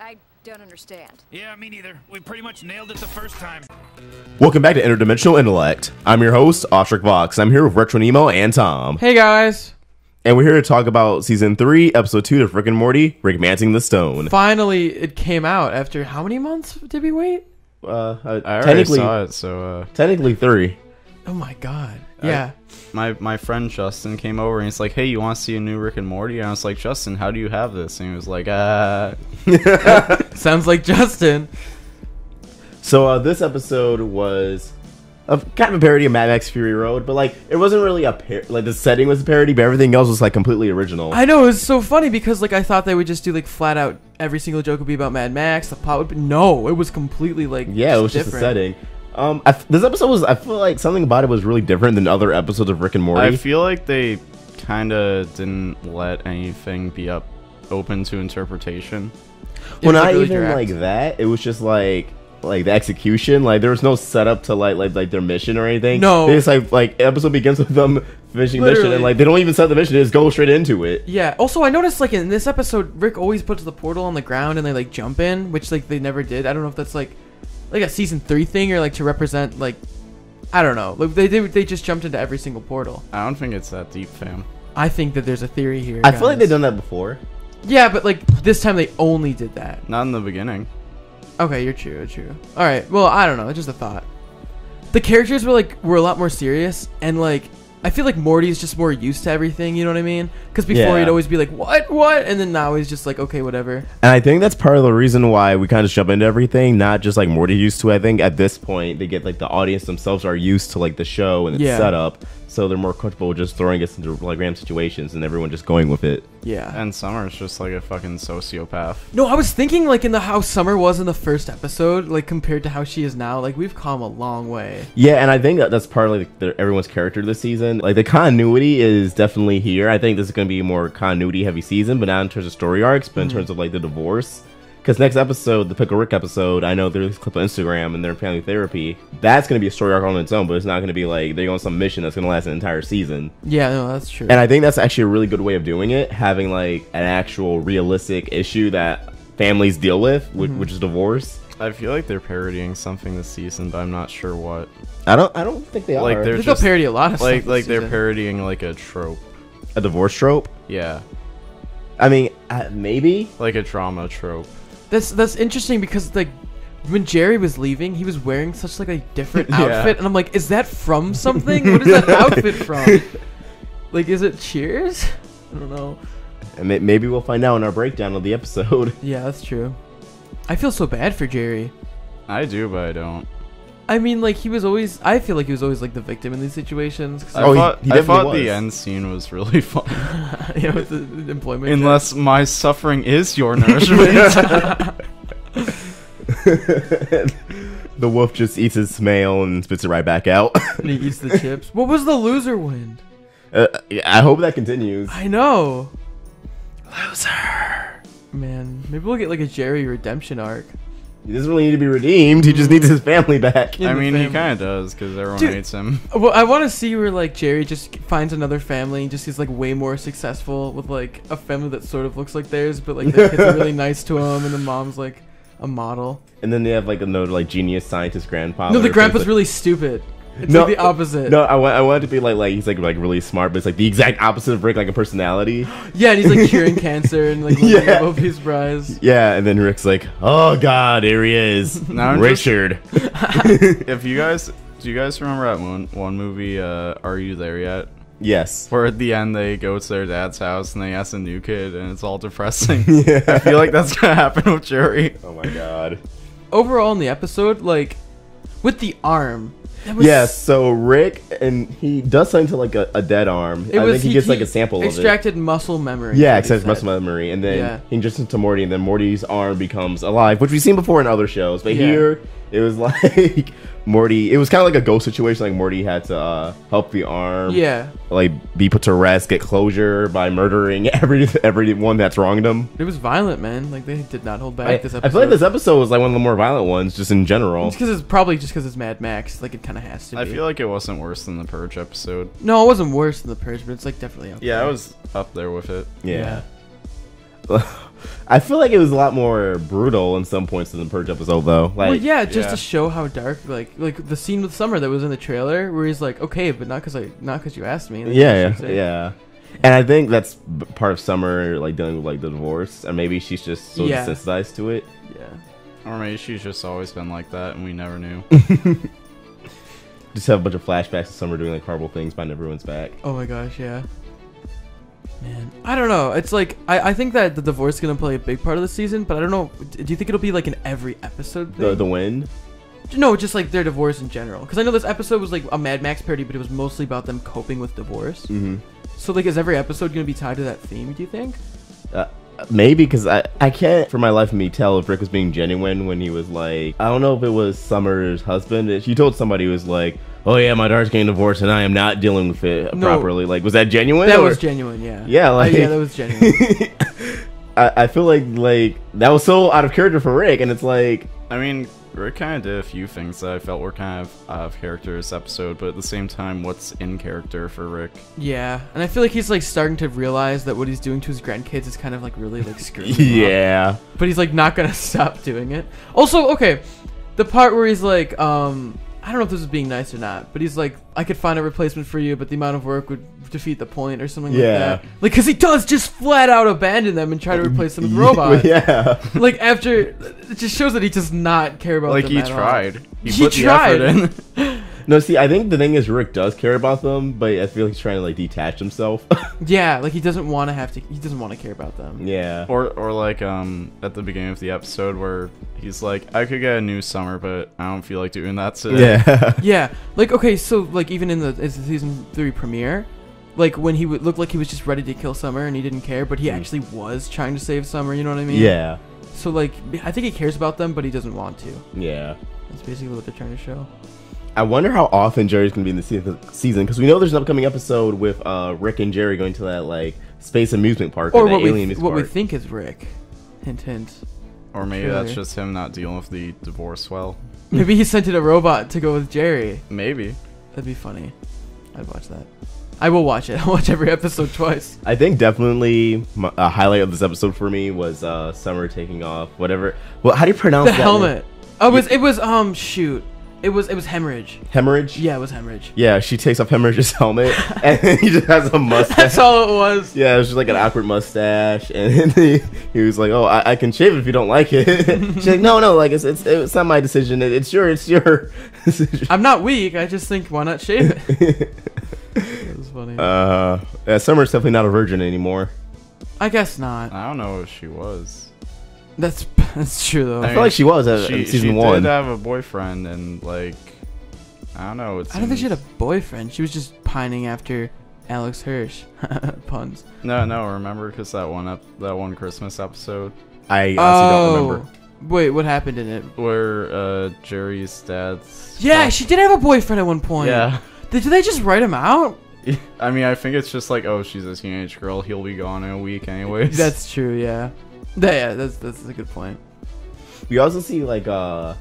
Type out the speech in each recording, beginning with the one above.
I don't understand. Yeah, me neither. We pretty much nailed it the first time. Welcome back to Interdimensional Intellect. I'm your host, Oshrik Vox. I'm here with Retro Nemo and Tom. Hey guys. And we're here to talk about Season 3, Episode 2 of Rick and Morty, Rickmancing the Stone. Finally, it came out after how many months did we wait? I already saw it, so... Technically 3. Oh my god. Yeah. My friend Justin came over and he's like, hey, you want to see a new Rick and Morty? And I was like, Justin, how do you have this? And he was like, Sounds like Justin. So this episode was kind of a parody of Mad Max Fury Road, but like it wasn't really like the setting was a parody, but everything else was like completely original. I know, it was so funny because like I thought they would just do like flat out every single joke would be about Mad Max, the plot would be, no, it was completely like yeah, it was different. Just a setting. This episode was, I feel like something about it was really different than other episodes of Rick and Morty. I feel like they kind of didn't let anything be open to interpretation. Well, not really even direct. like that. It was just like the execution. Like there was no setup to like their mission or anything. No, they just like episode begins with them finishing mission, and like they don't even set the mission. They just go straight into it. Yeah. Also, I noticed like in this episode, Rick always puts the portal on the ground and they like jump in, which like they never did. I don't know if that's like a season 3 thing or like to represent like I don't know. Like they just jumped into every single portal. I don't think it's that deep, fam. I think that there's a theory here. I feel like they've done that before. Yeah, but like this time they only did that. Not in the beginning. Okay, you're true. All right. Well, I don't know. It's just a thought. The characters were a lot more serious, and like I feel like Morty's just more used to everything. You know what I mean? Because before he'd always be like, what, and then now he's just like, okay, whatever. And I think that's part of the reason why we kind of jump into everything, not just like Morty used to. I think at this point they get like the audience themselves are used to like the show and its setup, so they're more comfortable just throwing us into like random situations and everyone just going with it. Yeah. And Summer's just like a fucking sociopath. No, I was thinking like in the how Summer was in the first episode, like compared to how she is now. Like we've come a long way. Yeah, and I think that's part of like everyone's character this season. Like the continuity is definitely here. I think this is going to be a more continuity heavy season, but not in terms of story arcs, but in terms of like the divorce. Because next episode, the Pickle Rick episode, I know there's a clip on Instagram and they're in family therapy. That's going to be a story arc on its own, but it's not going to be like they're on some mission that's going to last an entire season. Yeah, no, that's true. And I think that's actually a really good way of doing it, having like an actual realistic issue that families deal with, which is divorce. I feel like they're parodying something this season, but I'm not sure what. I don't think they Like are. they're they'll just parody a lot of stuff. like they're parodying like a trope. A divorce trope? Yeah, I mean, maybe. like a drama trope. That's interesting because like when Jerry was leaving, he was wearing such like a different outfit, and I'm like, is that from something? What is that outfit from? Like, is it Cheers? I don't know. And maybe we'll find out in our breakdown of the episode. Yeah, that's true. I feel so bad for Jerry. I do, but I don't. I mean, like I feel like he was always like the victim in these situations. I thought definitely the was. end scene was really fun. You know, with the employment. Unless my suffering is your nourishment. The wolf just eats his mail and spits it right back out. And he eats the chips. What was the loser wind? I hope that continues. I know. Loser. Man, maybe we'll get like a Jerry redemption arc. He doesn't really need to be redeemed. He just needs his family back. In I the mean, he family. kind of does because everyone Dude. hates him. Well, I want to see where like Jerry just finds another family and just is like way more successful with like a family that sort of looks like theirs, but like their kids are really nice to him, and the mom's like a model. And then they have like another like genius scientist grandfather. No, the grandpa's like, really stupid. It's No, like the opposite. No, I want it to be like he's like really smart, but it's like the exact opposite of Rick, like a personality. Yeah, and he's like curing cancer and like living above his prize. Yeah, and then Rick's like, oh god, here he is, Now I'm Richard. Do you guys remember that one movie, Are You There Yet? Yes. Where at the end they go to their dad's house and they ask a new kid and it's all depressing. Yeah. I feel like that's gonna happen with Jerry. Oh my god. Overall in the episode, like with the arm. Yes, so Rick, and he does something to like a dead arm. I think he gets like a sample of it. Extracted muscle memory. Yeah, extracted muscle memory, and then he injects into Morty, and then Morty's arm becomes alive, which we've seen before in other shows. But here, it was like Morty. It was kind of like a ghost situation. Like Morty had to help the arm, like be put to rest, get closure by murdering everyone that's wronged him. It was violent, man. Like they did not hold back this episode. I feel like this episode was like one of the more violent ones, just in general. It's because it's probably just because it's Mad Max. Like it kind of has to be. I feel like it wasn't worse than the Purge episode. No, it wasn't worse than the Purge, but it's like definitely up Yeah, there. I was up there with it. Yeah. I feel like it was a lot more brutal in some points in the Purge episode, though. Like, well, yeah, just to show how dark, like the scene with Summer that was in the trailer, where he's like, okay, but not because you asked me. Like, yeah. And I think that's part of Summer, like dealing with like the divorce, and maybe she's just so desensitized to it. Yeah. Or maybe she's just always been like that, and we never knew. Just have a bunch of flashbacks of Summer doing like horrible things behind everyone's back. Oh my gosh, yeah. Man, I don't know. It's like I think that the divorce is gonna play a big part of the season, but I don't know. Do you think it'll be like in every episode thing? The win? No, just like their divorce in general. Because I know this episode was like a Mad Max parody, but it was mostly about them coping with divorce. Mm-hmm. So like, is every episode gonna be tied to that theme? Do you think? Maybe, because I can't for my life of me tell if Rick was being genuine when he was like, I don't know if it was Summer's husband. She told somebody who was like, oh yeah, my daughter's getting divorced and I am not dealing with it properly. Like, was that genuine? That was genuine, yeah. Yeah, like yeah, that was genuine. I feel like that was so out of character for Rick, and it's like, I mean, Rick kind of did a few things that I felt were kind of out of character this episode, but at the same time, what's in character for Rick? Yeah, and I feel like he's like starting to realize that what he's doing to his grandkids is kind of like really like screwing him up. But he's like not gonna stop doing it. Also, okay, the part where he's like, I don't know if this is being nice or not, but he's like, I could find a replacement for you, but the amount of work would defeat the point or something like that. Like, because he does just flat out abandon them and try to replace them with robots. Yeah. Like, after, it just shows that he does not care about them at all. Like, he put the effort in. No, see, I think the thing is Rick does care about them, but I feel like he's trying to like detach himself. Yeah, like he doesn't want to care about them. Yeah. Or like at the beginning of the episode where he's like, I could get a new Summer, but I don't feel like doing that today. Yeah. Yeah. Like, okay, so like even in the season 3 premiere, like when he would look like he was just ready to kill Summer and he didn't care, but he actually was trying to save Summer, you know what I mean? Yeah. So like I think he cares about them, but he doesn't want to. Yeah. That's basically what they're trying to show. I wonder how often Jerry's gonna be in the season, because we know there's an upcoming episode with Rick and Jerry going to that like space amusement park, or what we think is Rick. Hint, hint. Or maybe that's just him not dealing with the divorce well. Maybe he sent in a robot to go with Jerry. Maybe. That'd be funny. I'd watch that. I will watch it. I'll watch every episode twice. I think definitely a highlight of this episode for me was Summer taking off whatever. Well, how do you pronounce the that helmet? name? Oh, it was shoot. It was Hemorrhage. Hemorrhage? Yeah, it was Hemorrhage. Yeah, she takes off Hemorrhage's helmet, and then he just has a mustache. That's all it was. Yeah, it was just like an awkward mustache, and he was like, "Oh, I can shave it if you don't like it." She's like, "No, like it's not my decision. It's your decision." I'm not weak. I just think, why not shave it? That was funny. Yeah, Summer's definitely not a virgin anymore. I guess not. I don't know if she was. That's true though. I feel like she was in season 1. She did have a boyfriend, and like, I don't know. I don't think she had a boyfriend. She was just pining after Alex Hirsch. Puns. No. Remember, because that one Christmas episode. I honestly don't remember. Wait, what happened in it? Where Jerry's dad's. Yeah, she did have a boyfriend at one point. Yeah. Did they just write him out? I mean, I think it's just like, oh, she's a teenage girl. He'll be gone in a week anyways. That's true. Yeah. Yeah, that's a good point. We also see like how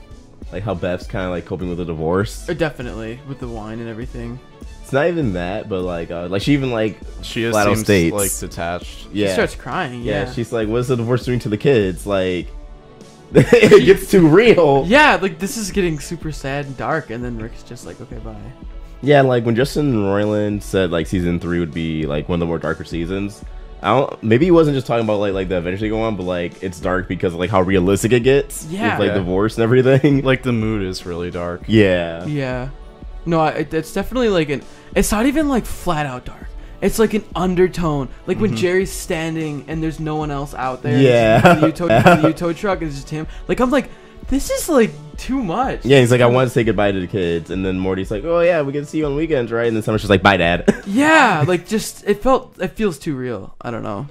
Beth's kind of like coping with the divorce. Definitely, with the wine and everything. It's not even that, but like she even like she flat out seems states like detached. Yeah, she starts crying. Yeah, she's like, "What's the divorce doing to the kids?" Like, it gets too real. Yeah, like this is getting super sad and dark, and then Rick's just like, "Okay, bye." Yeah, like when Justin Roiland said like season 3 would be like one of the more darker seasons. Maybe he wasn't just talking about like the adventure they go on, but like it's dark because of like how realistic it gets. Yeah. With like divorce and everything. Like the mood is really dark. Yeah. Yeah. No, it's definitely like it's not even like flat out dark. It's like an undertone. Like when Jerry's standing and there's no one else out there. Yeah. The U-tow truck is just him. Like I'm like, this is like too much. Yeah, he's like, I want to say goodbye to the kids, and then Morty's like, oh yeah, we get to see you on weekends, right? And then Summer's just like, bye, Dad. Yeah, like just it feels too real. I don't know,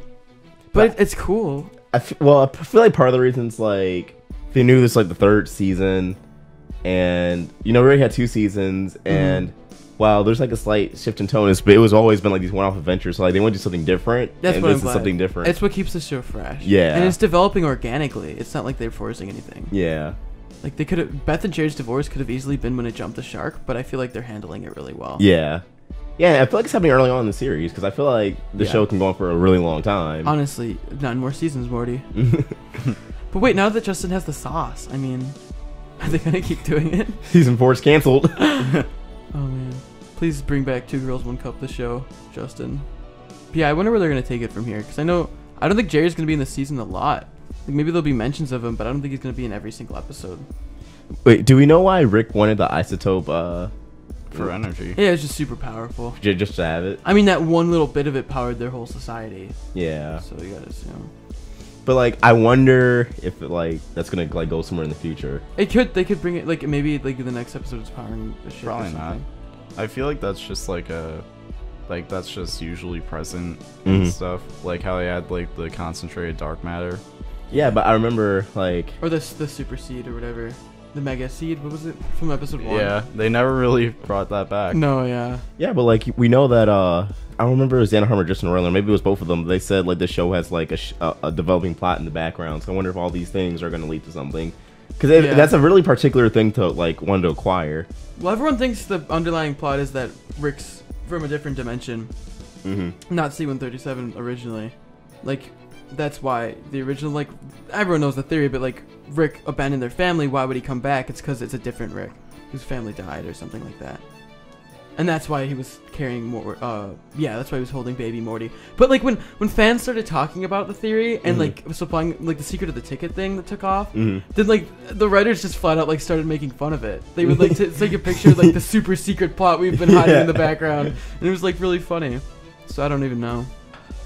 but it's cool. I feel like part of the reasons like they knew this like the 3rd season, and we already had 2 seasons, and while there's like a slight shift in tone, it was always been like these one-off adventures. So like they want to do something different. That's and what this I'm is glad. something different. It's what keeps the show fresh. Yeah, and it's developing organically. It's not like they're forcing anything. Yeah. Like Beth and Jerry's divorce could have easily been when it jumped the shark, but I feel like they're handling it really well. Yeah. Yeah, I feel like it's happening early on in the series because I feel like the show can go on for a really long time. Honestly, 9 more seasons, Morty. But wait, now that Justin has the sauce, I mean, are they gonna keep doing it? Season 4 is canceled. Oh man, please bring back 2 Girls 1 Cup, the show, Justin. But yeah, I wonder where they're gonna take it from here because I don't think Jerry's gonna be in the season a lot. Like, maybe there'll be mentions of him, but I don't think he's gonna be in every single episode. Wait, do we know why Rick wanted the isotope? For energy. Yeah, it's just super powerful. Just to have it. I mean, that one little bit of it powered their whole society. Yeah. So you gotta assume. But like, I wonder if that's gonna like go somewhere in the future. They could bring it like maybe like the next episode is powering the ship. Probably or not. something. I feel like that's just that's just usually present and stuff. Like how they had like the concentrated dark matter. Yeah, but I remember like. Or the super seed or whatever. The mega seed, what was it from episode 1? Yeah, they never really brought that back. No, yeah. Yeah, but like we know that I don't remember it was Xander Harmer, Justin Roiland, maybe it was both of them. They said like the show has like a developing plot in the background. So I wonder if all these things are going to lead to something. Because that's a really particular thing to like want to acquire. Well, everyone thinks the underlying plot is that Rick's from a different dimension, not C-137 originally. Like that's why the original, like, everyone knows the theory, but like Rick abandoned their family. Why would he come back? It's because it's a different Rick whose family died or something like that. And that's why he was carrying more. That's why he was holding baby Morty. But like when fans started talking about the theory and like supplying like the secret of the ticket thing that took off, then like the writers just flat out like started making fun of it. They would like take a picture of like the super secret plot we've been hiding in the background, and it was like really funny. So I don't even know.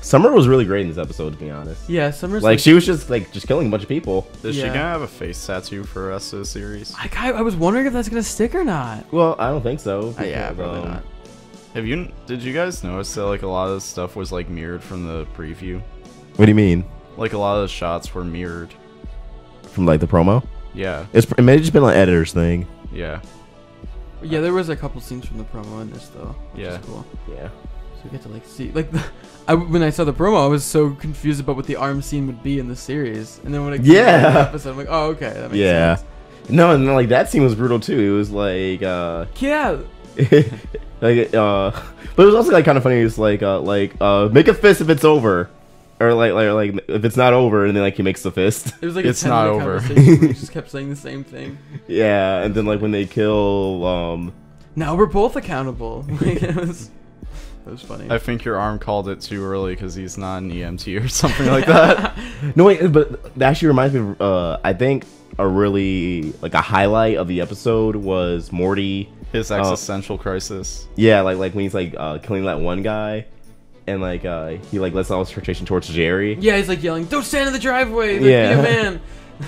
Summer was really great in this episode, to be honest. Yeah, Summer's like she was just killing a bunch of people. Is she gonna have a face tattoo for the rest of the series? I was wondering if that's gonna stick or not. Well, I don't think so. Yeah, probably not. Did you guys notice that like a lot of the stuff was like mirrored from the preview? What do you mean? Like a lot of the shots were mirrored from like the promo. Yeah. It may have just been an editor's thing. Yeah. Yeah, there was a couple scenes from the promo in this though. Which is cool. Yeah. So we get to like see like when I saw the promo, I was so confused about what the arm scene would be in the series, and then when I came back to the episode, I'm like, oh okay, that makes sense. No, and then, like that scene was brutal too. It was like like but it was also like kind of funny. It's like make a fist if it's over, or like if it's not over, and then like he makes the fist. It was like it's not over. He just kept saying the same thing. Yeah, and then like when they kill now we're both accountable. Like, it was funny. I think your arm called it too early because he's not an EMT or something like that. No wait, but that actually reminds me of I think a really like a highlight of the episode was Morty. His existential crisis. Yeah, like when he's like killing that one guy, and like he like lets all his frustration towards Jerry. Yeah, he's like yelling, "Don't stand in the driveway! Be a man!"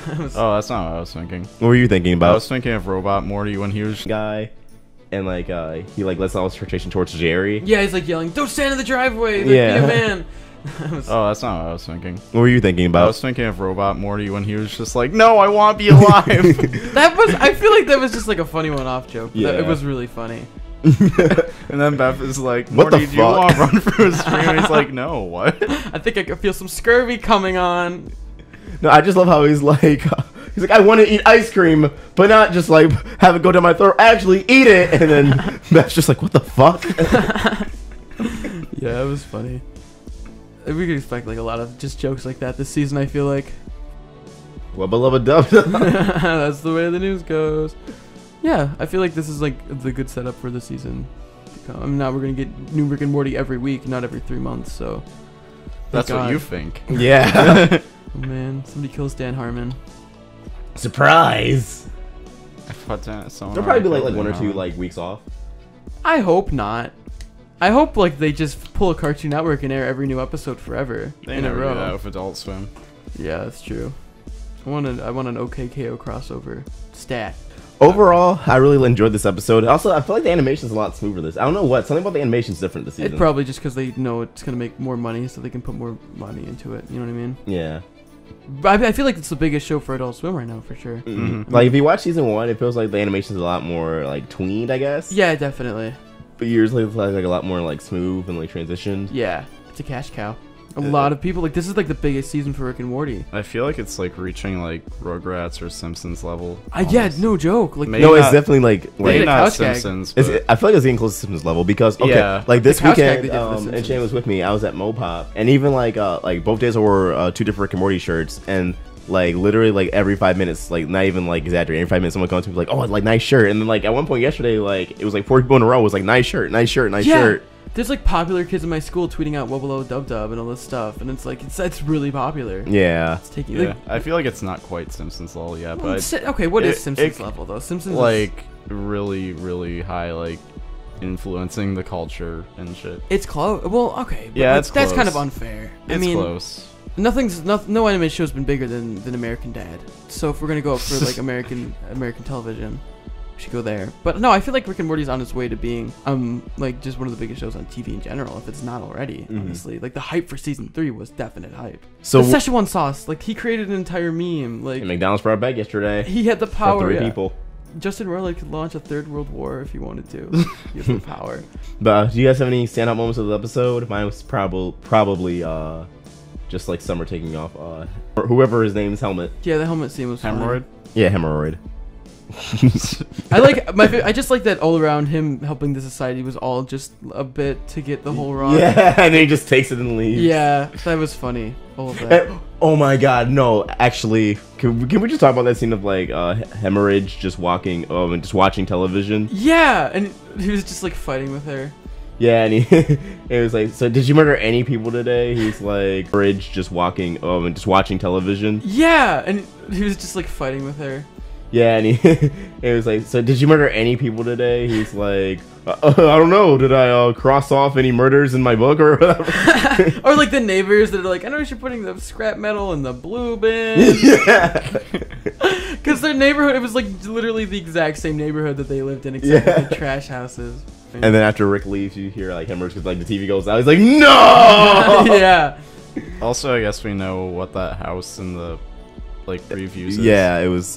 Oh, that's not what I was thinking. What were you thinking about? I was thinking of Robot Morty when he was guy, and like he like lets all his frustration towards Jerry. Yeah, he's like yelling, "Don't stand in the driveway! Be a man!" Oh, that's not what I was thinking. What were you thinking about? I was thinking of Robot Morty when he was just like, "No, I want to be alive." I feel like that was just like a funny one-off joke. Yeah. It was really funny. And then Beth is like, "Morty, do you want to run through a stream?" And he's like, "No, what?" I think I could feel some scurvy coming on. No, I just love how he's like, I want to eat ice cream, but not just like have it go down my throat. Actually, eat it, and then Beth's just like, "What the fuck?" Yeah, it was funny. We could expect like a lot of just jokes like that this season. I feel like. Wubba lubba dub. That's the way the news goes. Yeah, I feel like this is like the good setup for the season. I mean, now we're gonna get new Rick and Morty every week, not every 3 months. So. That's what you think. Yeah. Oh man, somebody kills Dan Harmon. Surprise. I thought that someone. There'll probably be like 1 or 2 like weeks off. I hope not. I hope like they just pull a Cartoon Network and air every new episode forever They in a never row. do that with Adult Swim. Yeah, that's true. I want an OKKO crossover stat. Overall, I really enjoyed this episode. Also, I feel like the animation's a lot smoother this. I don't know what. Something about the animation's different this season. It's probably just because they know it's going to make more money, so they can put more money into it. You know what I mean? Yeah. But I feel like it's the biggest show for Adult Swim right now, for sure. Mm-hmm. Like, if you watch season 1, it feels like the animation's a lot more, like, tweened, I guess. Yeah, definitely. But years later, it's like a lot more, like, smooth and, like, transitioned. Yeah. It's a cash cow. A lot of people, like, this is like the biggest season for Rick and Morty. I feel like it's like reaching like Rugrats or Simpsons level. Yeah, no joke. Like, Maybe No, it's not- definitely like Maybe a not couch gag. Simpsons, It's, but I feel like it's getting close to Simpsons level because Yeah. like this The couch gag weekend, they did for The and Shane Simpsons. was with me. I was at Mopop, and even like both days I wore 2 different Rick and Morty shirts, and like literally like every 5 minutes, like not even like exaggerating, every 5 minutes someone comes to me like, oh, like nice shirt, and then like at one point yesterday, like it was like 4 people in a row was like nice shirt, nice shirt, nice shirt. There's like popular kids in my school tweeting out Wobble Dub Dub and all this stuff, and it's like it's really popular. Yeah. It's taking yeah, like, I feel like it's not quite Simpsons level yet, well, but okay, what is it- Simpsons it- level though? Simpsons is, like really, really high, like influencing the culture and shit. it's close. Well, okay, but Yeah, like, it's that's kind of close. unfair. It's I mean, close. no anime show's been bigger than American Dad. So if we're gonna go up for like American television, we should go there. But no, I feel like Rick and Morty's on its way to being like just one of the biggest shows on TV in general, if it's not already. Honestly, like the hype for season 3 was definite hype. So the Szechuan sauce, like he created an entire meme. Like and McDonald's brought it back yesterday he had the for power. 3 Yeah. people. Justin Roiland could launch a third world war if he wanted to. He has the power. But do you guys have any standout moments of the episode? Mine was probably just like Summer taking off or whoever his name's helmet. Yeah, the helmet scene was fun. Hemorrhage. Yeah, hemorrhoid. I like I just like that all around him helping the society was all just a bit to get the whole rock. Yeah, and then he just takes it and leaves. Yeah, that was funny. All of that. Oh my god, no, actually, can we just talk about that scene of like Hemorrhage just walking and just watching television? Yeah, and he was just like fighting with her. Yeah, and it was like, so did you murder any people today? He's like, Hemorrhage just walking and just watching television. Yeah, and he was just like fighting with her. Yeah, and it was like, so did you murder any people today? He's like, I don't know, did I cross off any murders in my book or whatever? Or like the neighbors that are like, I know you're putting the scrap metal in the blue bin. Yeah. Because their neighborhood, it was like literally the exact same neighborhood that they lived in, except Yeah. with the trash houses. And then after Rick leaves, you hear like Hemorrhage because like the TV goes out. He's like, no. Yeah. Also, I guess we know what that house in the like previews is. Yeah, it was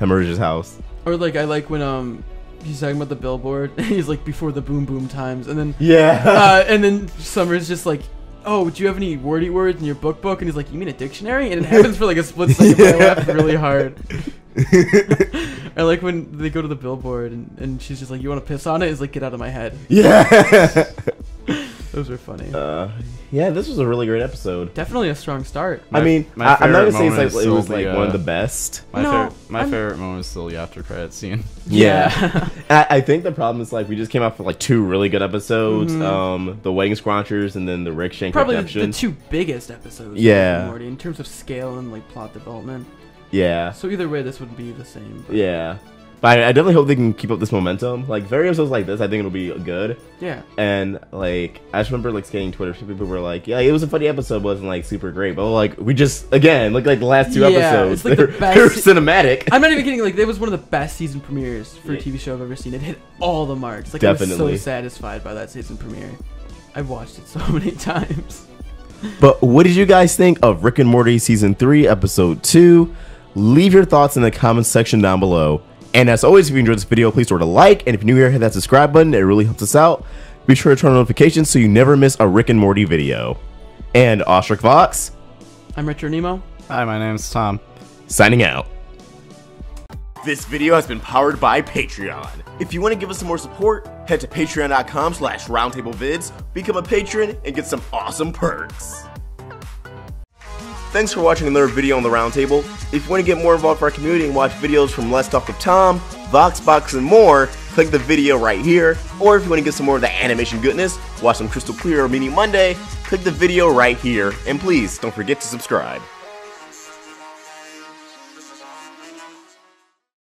Hemorrhage's house. Or like I like when he's talking about the billboard and he's like before the boom boom times, and then Yeah. and then Summer's just like, oh, do you have any wordy words in your book? And he's like, you mean a dictionary? And it happens for like a split second, but I laughed really hard. I like when they go to the billboard and she's just like, you want to piss on it? He's like, get out of my head. Yeah. Those were funny. Yeah, this was a really great episode. Definitely a strong start. I mean, my I'm not gonna favorite say it's moment like is it was still like the, one of the best. No, My I'm- favorite moment is still the after credit scene. Yeah. I think the problem is like we just came out for like 2 really good episodes. The Wedding Scrunchers and then the Rick Shank Probably the Redemption. 2 biggest episodes. Yeah. Of Rick and Morty, in terms of scale and like plot development. Yeah. So either way, this would be the same. But Yeah. But I definitely hope they can keep up this momentum. Like, very episodes like this, I think it'll be good. yeah. And, like, I just remember, like, scanning Twitter. People were like, yeah, it was a funny episode, wasn't, like, super great. But, like, we just, again, look like the last 2 Yeah, episodes. it's like the best They're cinematic. I'm not even kidding. Like, it was one of the best season premieres for a Yeah. TV show I've ever seen. It hit all the marks. Like, I was Definitely. so satisfied by that season premiere. I've watched it so many times. But what did you guys think of Rick and Morty Season 3, Episode 2? Leave your thoughts in the comments section down below. And as always, if you enjoyed this video, please throw it a like. And if you're new here, hit that subscribe button. It really helps us out. Be sure to turn on notifications so you never miss a Rick and Morty video. And Ostrich Vox, I'm Richard Nemo. Hi, my name's Tom. signing out. This video has been powered by Patreon. If you want to give us some more support, head to patreon.com/roundtablevids, become a patron, and get some awesome perks. Thanks for watching another video on the Roundtable. If you want to get more involved with our community and watch videos from Let's Talk with Tom, Voxbox, and more, click the video right here. Or if you want to get some more of the animation goodness, watch some Crystal Clear or Meeting Monday, click the video right here. And please, don't forget to subscribe.